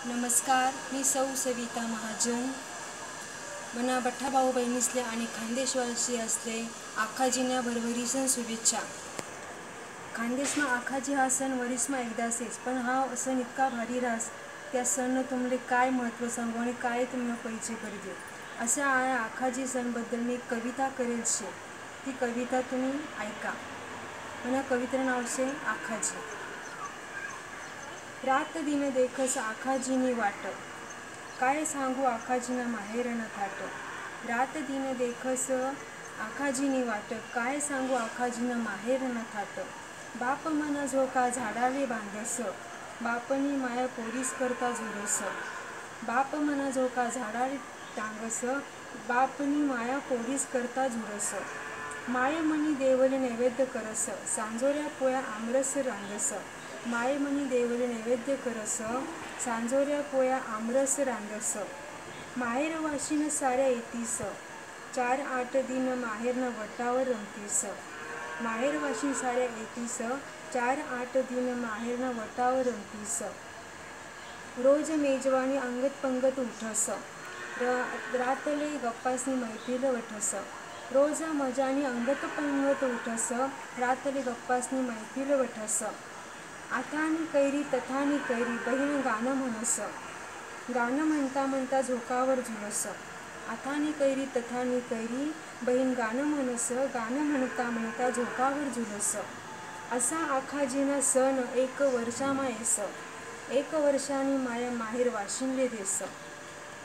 नमस्कार, मी सौ सविता महाजन. मना बठ्ठा भाऊ बहिणीसले आणि खानदेशवासी असले आखाजीना भरभरीसन शुभेच्छा. खानदेशमा आखाजी हा सण वरीसमा एकदासेच, पण हा सण इतका भारी रास त्या सण तुमले काय महत्त्व सांगू आणि काय तुम्हाला परिचय करू दे. अशा आखाजी सणबद्दल मी कविता करेल शे. ती कविता तुम्ही ऐका. मना कवितेचं नाव शे आखाजी. रात दिन देखस आखाजीनी वाट, काय सांगू आखाजीना माहेरना थाट. रात दिन देखस आखाजीनी वाट, काय सांगू आखाजीना माहेरना थाट. बाप मना झोका झाडाले बांधस, बापनी माया पोरीस करता झुरस. बाप मना झोका झाडाले टांगस, बापनी माया पोरीस करता झुरस. मायमनी देवले नैवेद्य करस, सांजोऱ्या पोया आमरस रांधस. मायमनी देवले नैवेद्य करस, सांजोऱ्या पोया आमरस रांधस. माहेर वाशीन साऱ्या येतीस, 4-8 दिन माहेरन वटावर रमतीस. माहेर वाशीन साऱ्या येतीस, 4-8 दिन माहेरन वटावर रमतीस. रोज मेजवानी अंगत पंगत उठस, रातले गप्पासनी मैफिल वठस. रोज मजानी अंगत पंगत उठस, रातले गप्पासनी मैफिल वठस. आथानी कैरी तथानी कैरी, बहीण गाणं म्हणस. गाणं म्हणता म्हणता झोकावर झुलस. आथानी कैरी तथानी कैरी, बहीण गाणं म्हणस. गाणं म्हणता म्हणता झोकावर झुलस. असा आखाजीना सण 1 वर्षामा येस, 1 वर्षानी माया माहेर वाशिनले देस.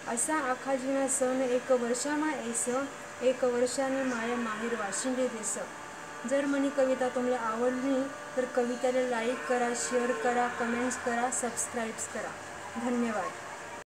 असा आखाजीना सण 1 वर्षामा येस, 1 वर्षानी माया माहेर वाशिनले देस. जर मनी कविता तुम्हाला आवडली तर कवितेला लाईक करा, शेअर करा, कमेंट्स करा, सबस्क्राईब करा. धन्यवाद.